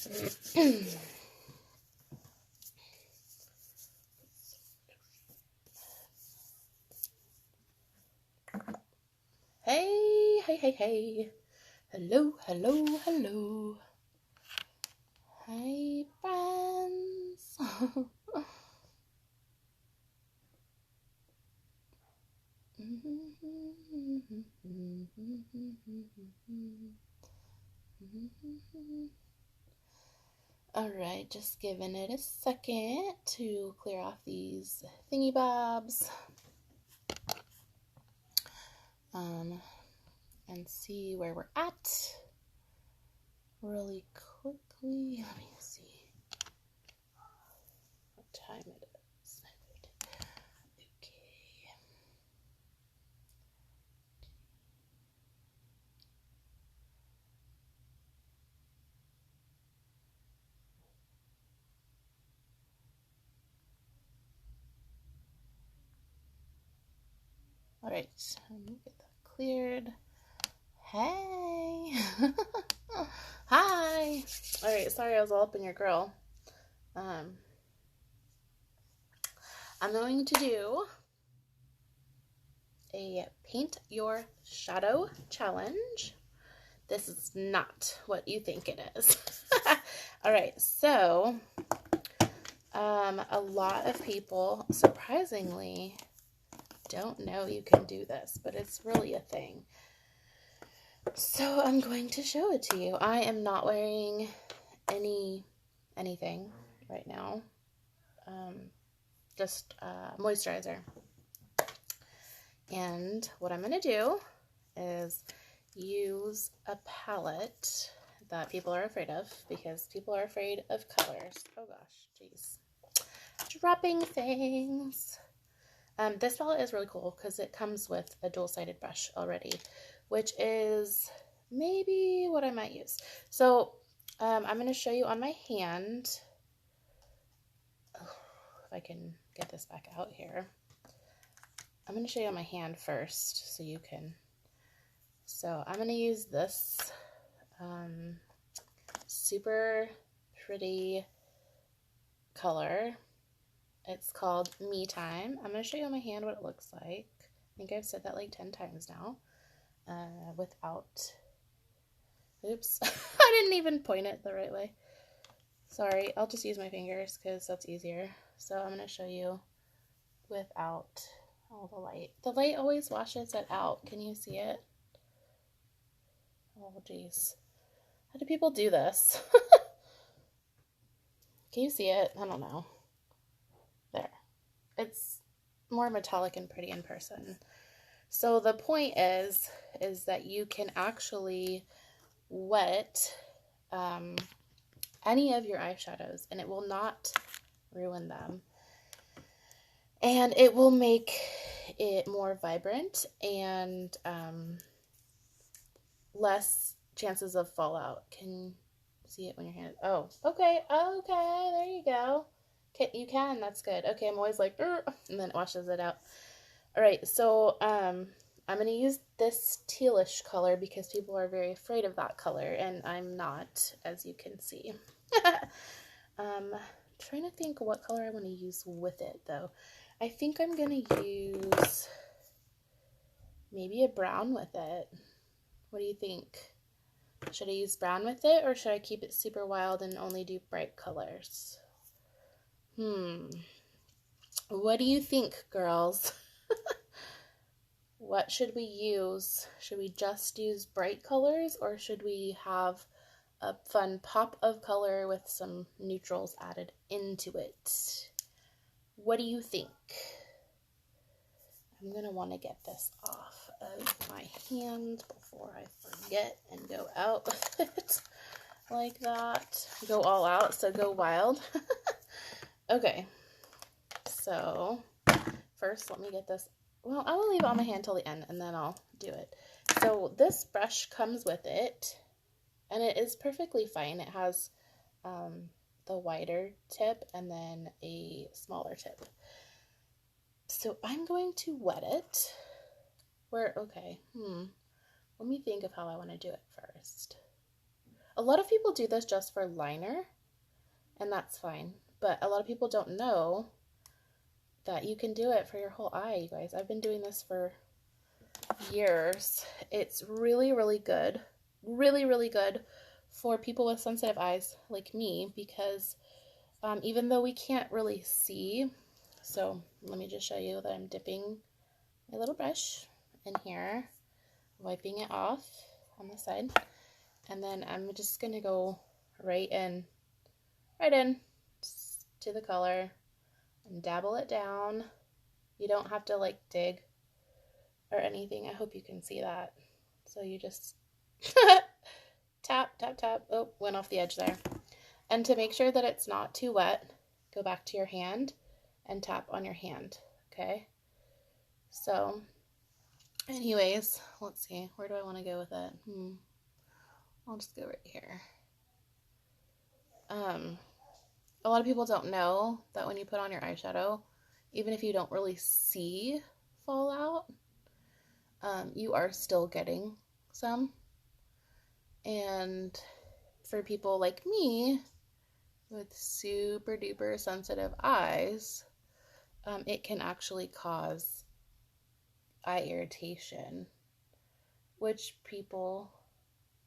Hey, hey, hey, hey. Hello, hello, hello. Hi, friends. Alright, just giving it a second to clear off these thingy bobs. And see where we're at really quickly. Let me see what time it is. Okay. Alright, let me get that cleared. Hey! Hi! Alright, sorry I was all up in your grill. I'm going to do a paint your shadow challenge. This is not what you think it is. Alright, so a lot of people surprisingly don't know you can do this, but it's really a thing. So I'm going to show it to you. I am not wearing anything right now. Just moisturizer. And what I'm going to do is use a palette that people are afraid of, because people are afraid of colors. Oh gosh, jeez. Dropping things. This palette is really cool because it comes with a dual-sided brush already, which is maybe what I might use. So I'm going to show you on my hand. Oh, if I can get this back out here. I'm going to show you on my hand first so you can. So I'm going to use this super pretty color. It's called Me Time. I'm going to show you on my hand what it looks like. I think I've said that like 10 times now. Without, oops, I didn't even point it the right way. Sorry, I'll just use my fingers because that's easier. So I'm going to show you without all the light. The light always washes it out. Can you see it? Oh, geez. How do people do this? Can you see it? I don't know. There. It's more metallic and pretty in person. So the point is that you can actually wet any of your eyeshadows and it will not ruin them. And it will make it more vibrant and less chances of fallout. Can you see it when your hand? Oh, okay, there you go. Okay, you can. That's good. Okay, I'm always like, and then it washes it out. All right, so I'm gonna use this tealish color because people are very afraid of that color, and I'm not, as you can see. Trying to think what color I want to use with it though. I think I'm gonna use maybe a brown with it. What do you think? Should I use brown with it, or should I keep it super wild and only do bright colors? What do you think, girls? What should we use? Should we just use bright colors, or should we have a fun pop of color with some neutrals added into it? What do you think? I'm going to want to get this off of my hand before I forget and go out with it like that. Go all out, so go wild. Okay, so first let me get this. Well, I will leave it on my hand till the end and then I'll do it. So this brush comes with it and it is perfectly fine. It has the wider tip and then a smaller tip. So I'm going to wet it. Let me think of how I want to do it first. a lot of people do this just for liner, and that's fine. But a lot of people don't know that you can do it for your whole eye, you guys. I've been doing this for years. It's really, really good. Really, really good for people with sensitive eyes like me, because even though we can't really see, so let me just show you that I'm dipping my little brush in here, wiping it off on the side, and then I'm just going to go right in to the color and dabble it down. You don't have to like dig or anything. I hope you can see that. So you just tap, tap, tap. Oh, went off the edge there. And to make sure that it's not too wet, go back to your hand and tap on your hand, okay? So, anyways, let's see. Where do I want to go with it? I'll just go right here. A lot of people don't know that when you put on your eyeshadow, even if you don't really see fallout, you are still getting some. And for people like me with super duper sensitive eyes, it can actually cause eye irritation, which people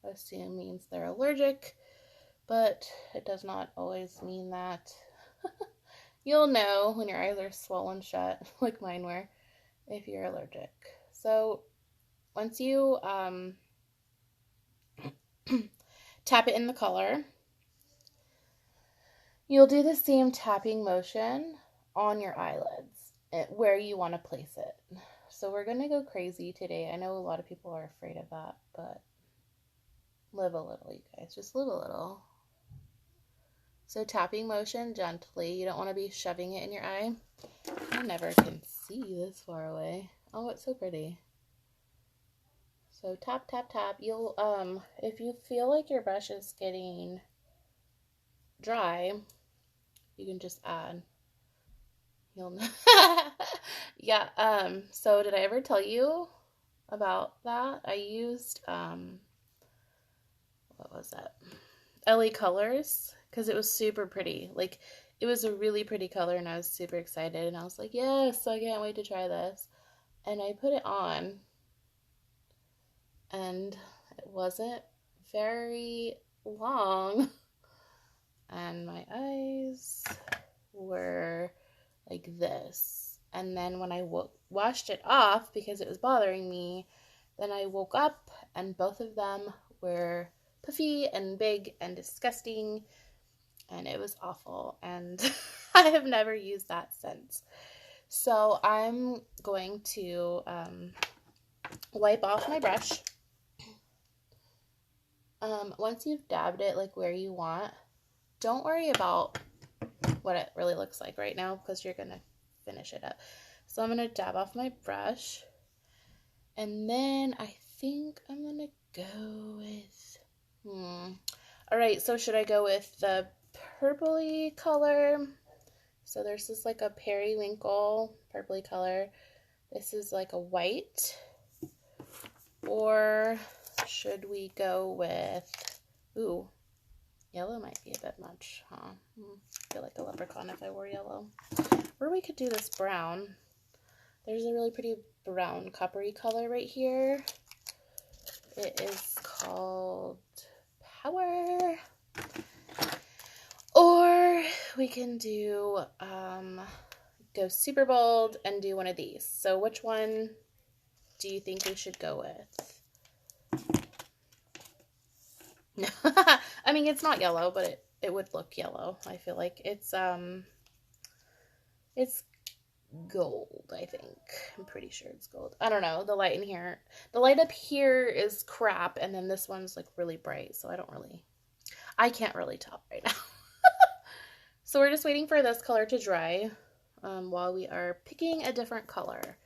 assume means they're allergic, but it does not always mean that. You'll know when your eyes are swollen shut, like mine were, if you're allergic. So once you tap it in the color, you'll do the same tapping motion on your eyelids where you want to place it. So we're going to go crazy today. I know a lot of people are afraid of that, but live a little, you guys. Just live a little. So tapping motion gently. You don't want to be shoving it in your eye. I never can see this far away. Oh, it's so pretty. So tap, tap, tap. You'll, if you feel like your brush is getting dry, you can just add. You'll know. Yeah, so did I ever tell you about that? I used, what was that? LA Colors, because it was super pretty. Like, it was a really pretty color, and I was super excited, and I was like, yes, I can't wait to try this. And I put it on, and it wasn't very long, and my eyes were like this. And then when I washed it off because it was bothering me, then I woke up and both of them were puffy and big and disgusting, and it was awful, and I have never used that since. So I'm going to wipe off my brush. Once you've dabbed it like where you want, don't worry about what it really looks like right now, because you're gonna finish it up. So I'm gonna dab off my brush, and then I think I'm gonna go with all right, so should I go with the purpley color? So there's this like a periwinkle purpley color. This is like a white. Or should we go with, ooh, yellow might be a bit much, huh? I feel like a leprechaun if I wore yellow. Or we could do this brown. There's a really pretty brown coppery color right here. It is called Power. Or we can do, go super bold and do one of these. So which one do you think we should go with? I mean, it's not yellow, but it would look yellow. I feel like it's gold, I think. I'm pretty sure it's gold. I don't know. The light in here, the light up here is crap, and then this one's like really bright, so I can't really tell right now. So we're just waiting for this color to dry while we are picking a different color.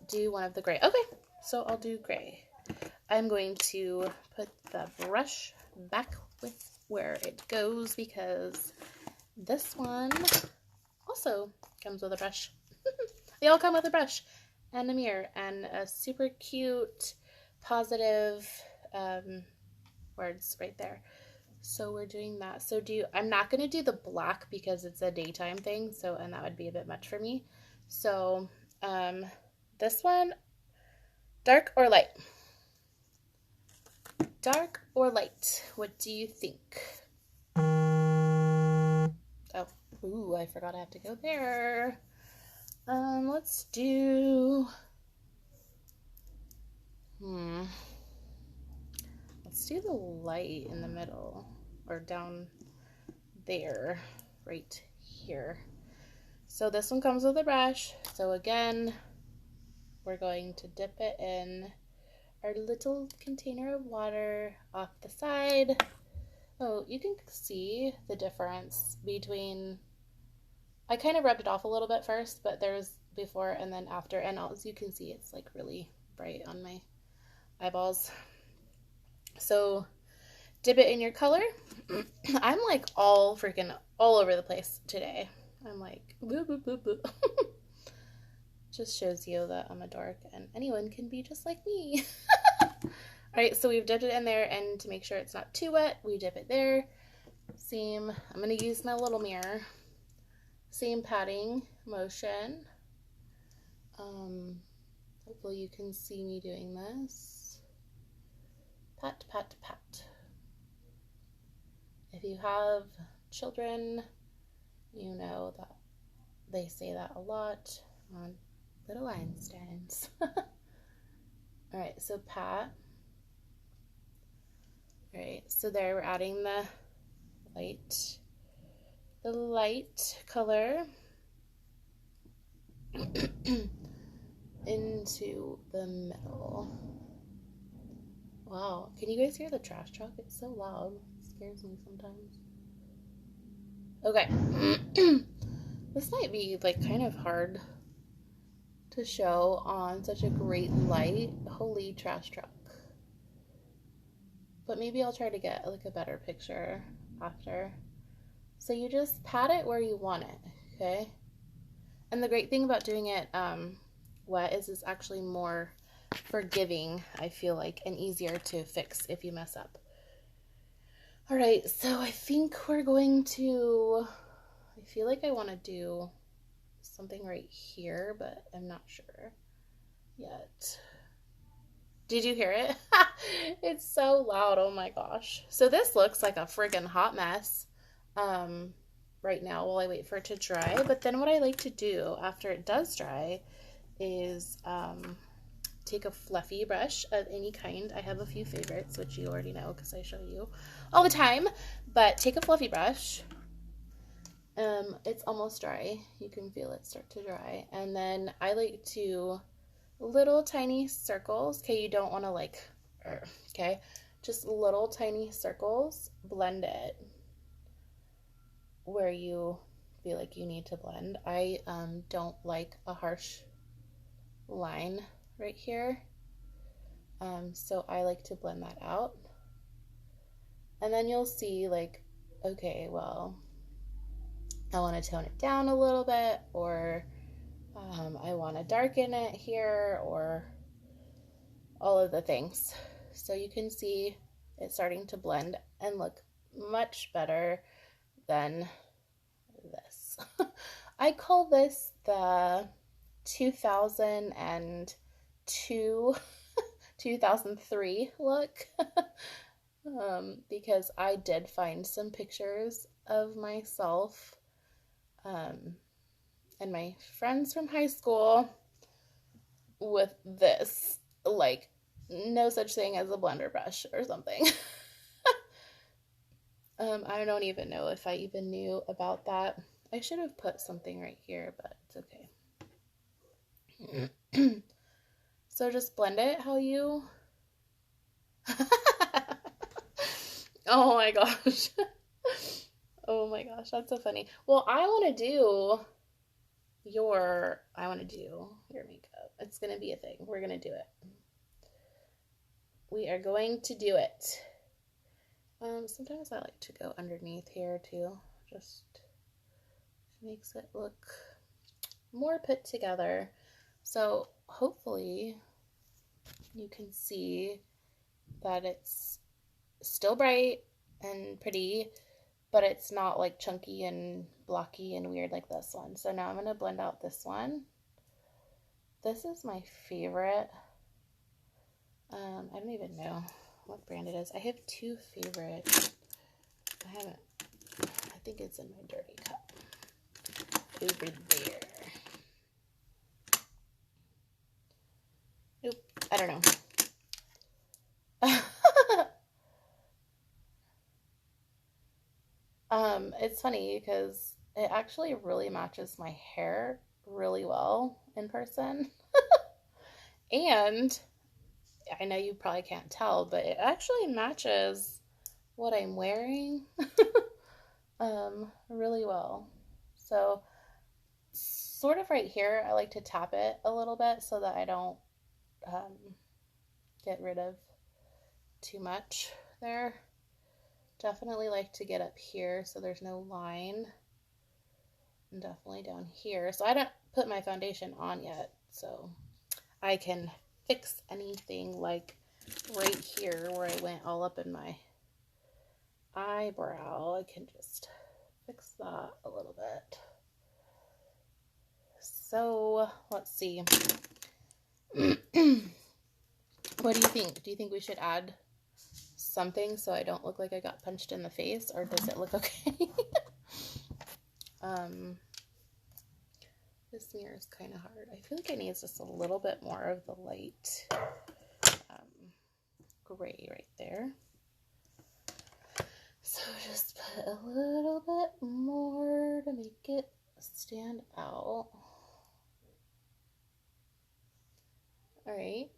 Do one of the gray. Okay, so I'll do gray. I'm going to put the brush back with where it goes, because this one also comes with a brush. They all come with a brush and a mirror and a super cute positive words right there. So we're doing that. So I'm not going to do the black because it's a daytime thing. So, and that would be a bit much for me. So, this one, dark or light? Dark or light? What do you think? Oh, ooh, I forgot I have to go there. Let's do, let's do the light in the middle, or down there, right here. So this one comes with a brush. So again, we're going to dip it in our little container of water off the side. Oh, you can see the difference between, I kind of rubbed it off a little bit first, but there's before and then after, and as you can see, it's like really bright on my eyeballs. So dip it in your color. I'm like all over the place today. I'm like, boo, boo, boo, boo. Just shows you that I'm a dork and anyone can be just like me. All right, so we've dipped it in there, and to make sure it's not too wet, we dip it there. Same, I'm going to use my little mirror. Same patting motion. Hopefully you can see me doing this. Pat, pat, pat. If you have children, you know that they say that a lot on little Einsteins. All right, so pat. All right, so there we're adding the light color into the middle. Wow, can you guys hear the trash truck? It's so loud. It scares me sometimes. Okay. This might be like kind of hard to show on such a great light. Holy trash truck. But maybe I'll try to get like a better picture after. So you just pat it where you want it, okay? And the great thing about doing it wet is it's actually more forgiving, I feel like, and easier to fix if you mess up. All right, so I think we're going to, I feel like I want to do something right here, but I'm not sure yet. Did you hear it? It's so loud. Oh my gosh. So this looks like a friggin' hot mess right now while I wait for it to dry. But then what I like to do after it does dry is take a fluffy brush of any kind. I have a few favorites, which you already know because I show you all the time. But take a fluffy brush. It's almost dry. You can feel it start to dry. And then I like to little tiny circles. Okay, you don't want to like, okay, just little tiny circles. Blend it where you feel like you need to blend. I don't like a harsh line right here, so I like to blend that out. And then you'll see like, okay, well, I want to tone it down a little bit, or I want to darken it here, or all of the things. So you can see it starting to blend and look much better than this. I call this the 2002, 2003 look because I did find some pictures of myself and my friends from high school with this, like, no such thing as a blender brush or something. I don't even know if I even knew about that. I should have put something right here, but it's okay. So just blend it how you... Oh my gosh. Oh my gosh, that's so funny. Well, I want to do your makeup. It's going to be a thing. We're going to do it. We are going to do it. Sometimes I like to go underneath here too. Just makes it look more put together. So hopefully you can see that it's still bright and pretty, but it's not like chunky and blocky and weird like this one. So now I'm going to blend out this one. This is my favorite. I don't even know what brand it is. I have two favorites. I think it's in my dirty cup. Over there. Nope, I don't know. It's funny because it actually really matches my hair really well in person. And I know you probably can't tell, but it actually matches what I'm wearing really well. So sort of right here, I like to tap it a little bit so that I don't get rid of too much there. Definitely like to get up here so there's no line. And definitely down here. So I don't put my foundation on yet, so I can fix anything like right here where I went all up in my eyebrow. I can just fix that a little bit. So let's see. What do you think? Do you think we should add something so I don't look like I got punched in the face, or does it look okay? This mirror is kind of hard. I feel like it needs just a little bit more of the light gray right there. So just put a little bit more to make it stand out. All right.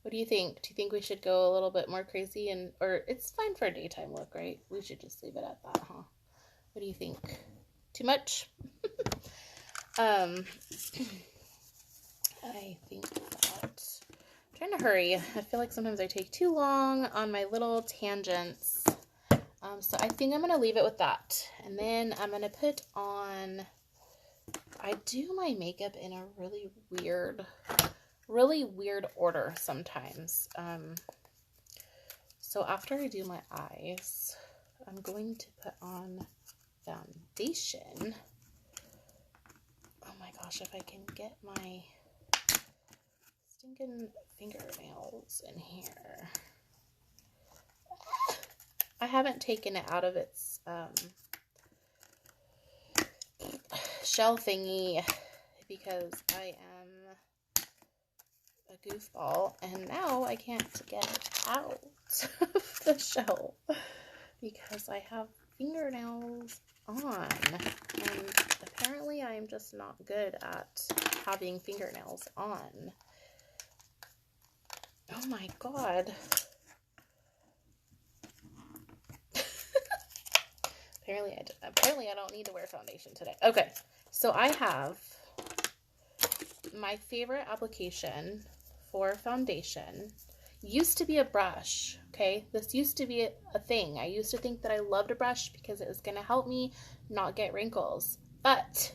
What do you think? Do you think we should go a little bit more crazy, or it's fine for a daytime look, right? We should just leave it at that, huh? What do you think? Too much? I think that I'm trying to hurry. I feel like sometimes I take too long on my little tangents. So I think I'm going to leave it with that. And then I'm going to put on, I do my makeup in a really weird order sometimes. So after I do my eyes, I'm going to put on foundation. Oh my gosh, if I can get my stinking fingernails in here. I haven't taken it out of its shell thingy because I am a goofball, and now I can't get it out of the shell because I have fingernails on, and apparently I'm just not good at having fingernails on. Oh my god. Apparently I don't need to wear foundation today. Okay, so I have my favorite application for foundation. Used to be a brush, okay? This used to be a thing. I used to think that I loved a brush because it was going to help me not get wrinkles. But,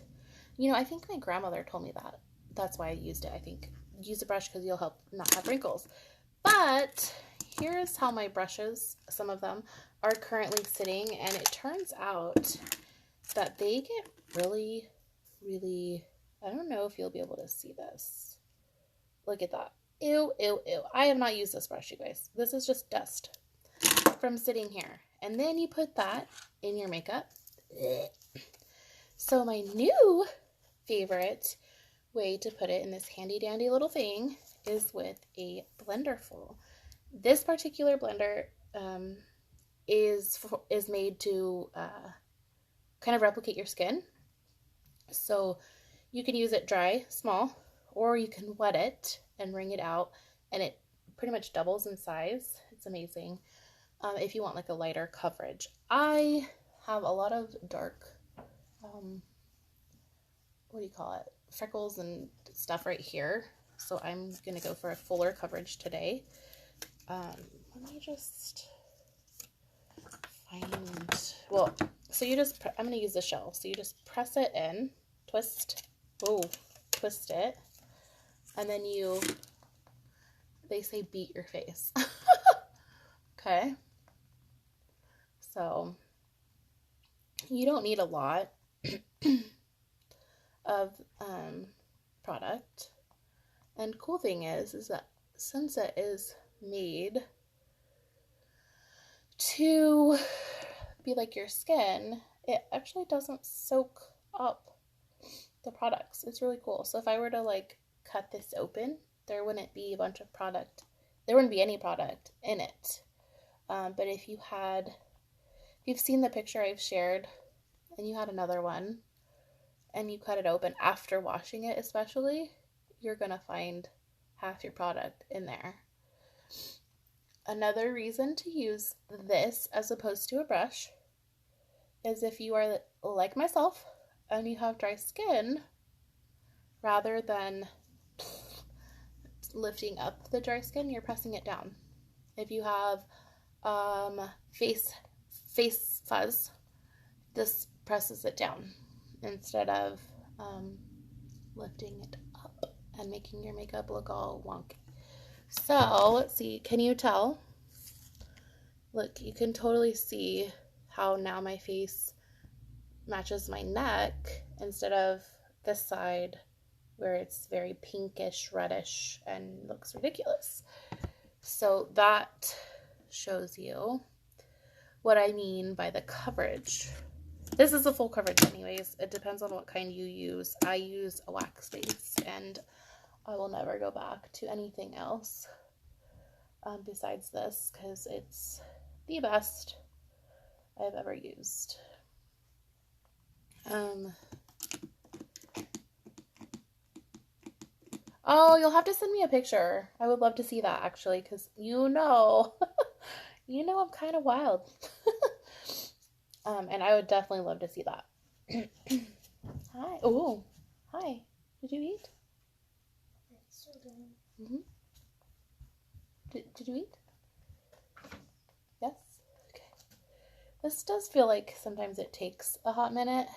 you know, I think my grandmother told me that. That's why I used it. I think use a brush because you'll help not have wrinkles. But here's how my brushes, some of them, are currently sitting, and it turns out that they get really, really, I don't know if you'll be able to see this. Look at that. Ew, ew, ew. I have not used this brush, you guys. This is just dust from sitting here. And then you put that in your makeup. So my new favorite way to put it in this handy dandy little thing is with a Blenderful. This particular blender is made to kind of replicate your skin. So you can use it dry, small, or you can wet it and wring it out, and it pretty much doubles in size. It's amazing if you want like a lighter coverage. I have a lot of dark, what do you call it, freckles and stuff right here, so I'm gonna go for a fuller coverage today. Let me just find, well, so you just, I'm gonna use the shell, so you just press it in, twist it, and then they say beat your face. Okay. So you don't need a lot of product. And cool thing is that since it is made to be like your skin, it actually doesn't soak up the products. It's really cool. So if I were to like cut this open, there wouldn't be a bunch of product. There wouldn't be any product in it. But if you've seen the picture I've shared and you had another one and you cut it open after washing it especially, you're going to find half your product in there. Another reason to use this as opposed to a brush is if you are like myself and you have dry skin, rather than lifting up the dry skin, you're pressing it down. If you have face fuzz, this presses it down instead of lifting it up and making your makeup look all wonky. So let's see, can you tell? Look, you can totally see how now my face matches my neck instead of this side where it's very pinkish, reddish, and looks ridiculous. So that shows you what I mean by the coverage. This is a full coverage anyways. It depends on what kind you use. I use a wax base, and I will never go back to anything else besides this because it's the best I've ever used. Oh, you'll have to send me a picture. I would love to see that actually, because you know I'm kind of wild. And I would definitely love to see that. Hi. Oh, hi. Did you eat? It's still doing. Mm-hmm. Did you eat? Yes? Okay. This does feel like sometimes it takes a hot minute.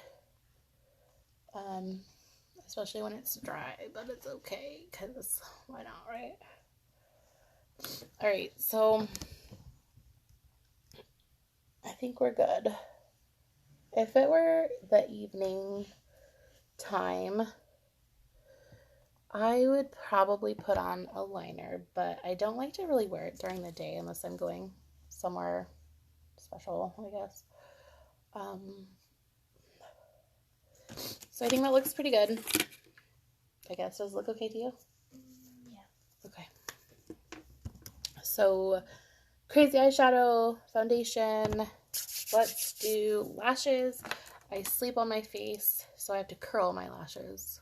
Especially when it's dry, but it's okay, because why not, right? Alright, so I think we're good. If it were the evening time, I would probably put on a liner, but I don't like to really wear it during the day unless I'm going somewhere special, I guess. So I think that looks pretty good. I guess. Does it look okay to you? Yeah. Okay. So, crazy eyeshadow, foundation. Let's do lashes. I sleep on my face, so I have to curl my lashes.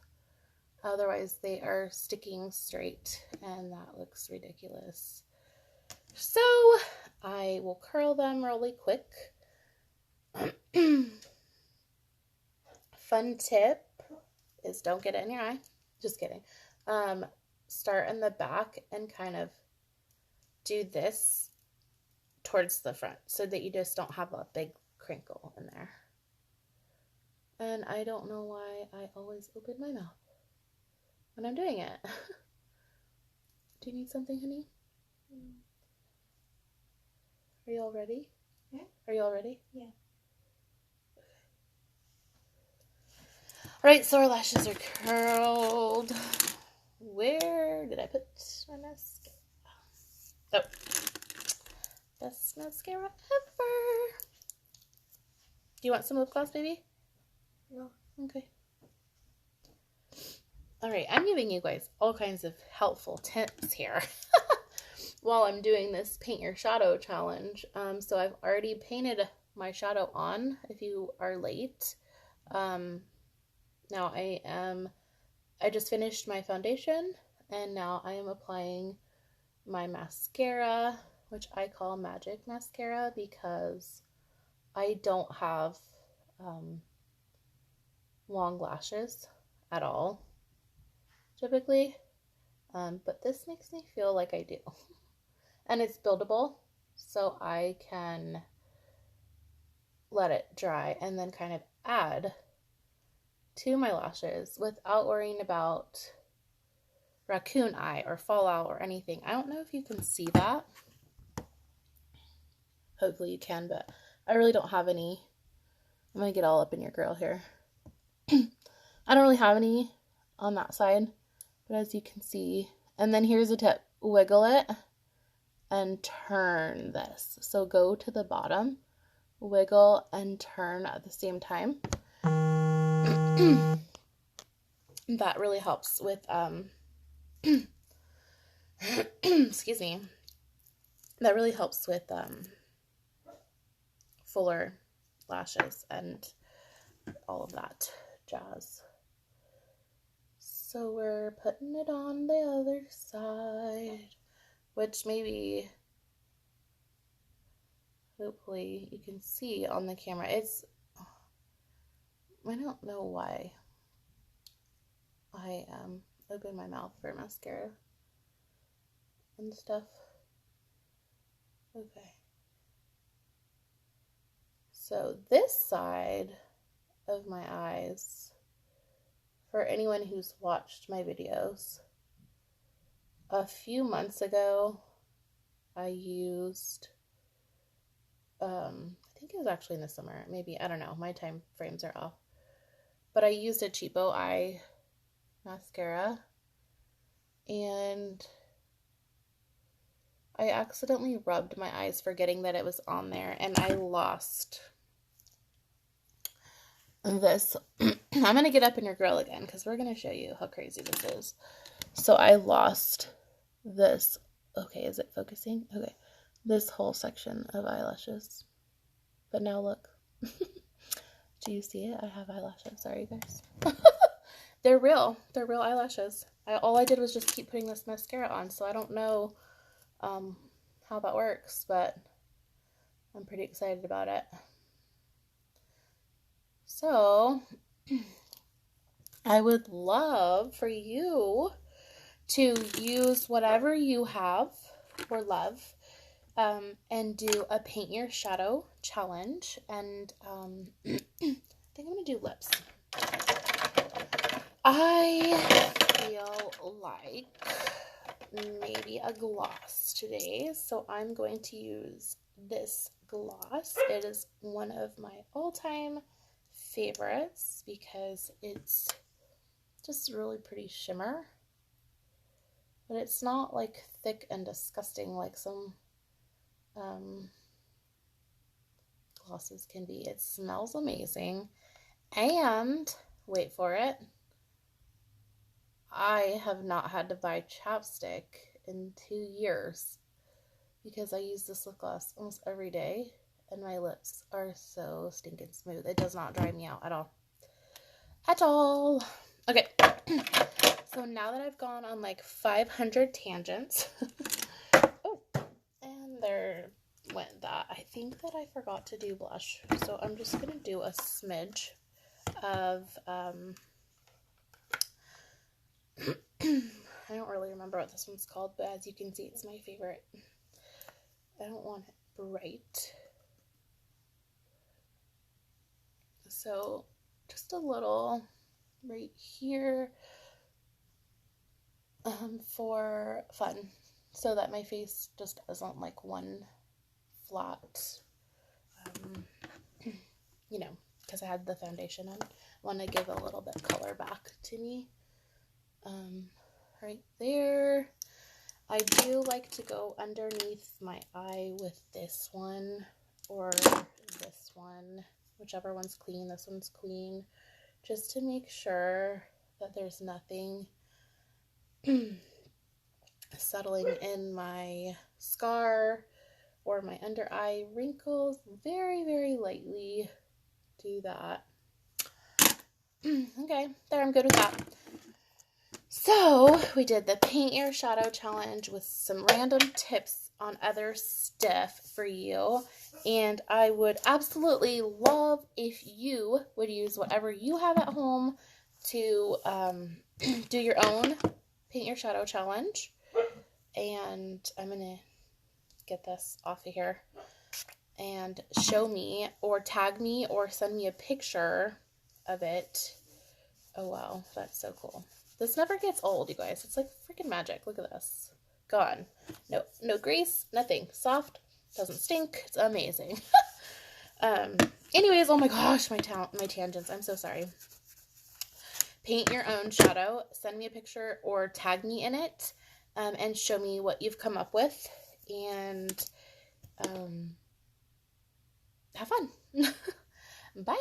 Otherwise, they are sticking straight, and that looks ridiculous. So, I will curl them really quick. Fun tip is don't get it in your eye. Just kidding. Start in the back and kind of do this towards the front so that you just don't have a big crinkle in there. And I don't know why I always open my mouth when I'm doing it. Do you need something, honey? Are you all ready? Yeah. Are you all ready? Yeah. Alright, so our lashes are curled. Where did I put my mascara? Oh. Best mascara ever. Do you want some lip gloss, baby? No. Okay. Alright, I'm giving you guys all kinds of helpful tips here while I'm doing this paint your shadow challenge. So I've already painted my shadow on if you are late. Now I just finished my foundation, and now I am applying my mascara, which I call magic mascara because I don't have long lashes at all typically, but this makes me feel like I do. And it's buildable, so I can let it dry and then kind of add to my lashes without worrying about raccoon eye or fallout or anything. I don't know if you can see that. hopefully you can, but I really don't have any. I'm going to get all up in your grill here. I don't really have any on that side, but as you can see, and then here's a tip, wiggle it and turn this. So go to the bottom, wiggle and turn at the same time. That really helps with, excuse me, that really helps with fuller lashes and all of that jazz. So we're putting it on the other side, which maybe, hopefully you can see on the camera. It's, I don't know why I open my mouth for mascara and stuff. Okay. So this side of my eyes, for anyone who's watched my videos, a few months ago, I used, I think it was actually in the summer, maybe, I don't know, my time frames are off, but I used a Cheapo eye mascara, and I accidentally rubbed my eyes forgetting that it was on there, and I lost this. I'm going to get up in your grill again because we're going to show you how crazy this is. So I lost this. Okay, is it focusing? Okay. This whole section of eyelashes. But now look. Do you see it? I have eyelashes. Sorry, guys. They're real. They're real eyelashes. All I did was just keep putting this mascara on, so I don't know how that works, but I'm pretty excited about it. So, I would love for you to use whatever you have or love and do a paint your shadow challenge. And I think I'm going to do lips. I feel like maybe a gloss today, so I'm going to use this gloss. It is one of my all-time favorites because it's just really pretty shimmer, but it's not like thick and disgusting like some glosses can be. It smells amazing, and wait for it, I have not had to buy chapstick in 2 years because I use this lip gloss almost every day, and my lips are so stinking smooth. It does not dry me out at all. At all. Okay. So now that I've gone on like 500 tangents, oh, and there went that. I think that I forgot to do blush, so I'm just gonna do a smidge of I don't really remember what this one's called, but as you can see, it's my favorite. I don't want it bright, so just a little right here for fun, so that my face just isn't like one flat, you know, because I had the foundation on. I want to give a little bit color back to me. Right there. I do like to go underneath my eye with this one or this one, whichever one's clean. This one's clean, just to make sure that there's nothing settling in my scar or my under eye wrinkles. Very, very lightly do that. Okay, there, I'm good with that. So we did the paint your shadow challenge with some random tips on other stuff for you, and I would absolutely love if you would use whatever you have at home to do your own paint your shadow challenge. And I'm gonna get this off of here and show me or tag me or send me a picture of it. Oh wow, that's so cool. This never gets old, you guys. It's like freaking magic. Look at this. Gone. No grease, nothing. Soft, Doesn't stink. It's amazing. Anyways, oh my gosh, my tangents. I'm so sorry. Paint your own shadow. Send me a picture or tag me in it, and show me what you've come up with. And have fun. Bye.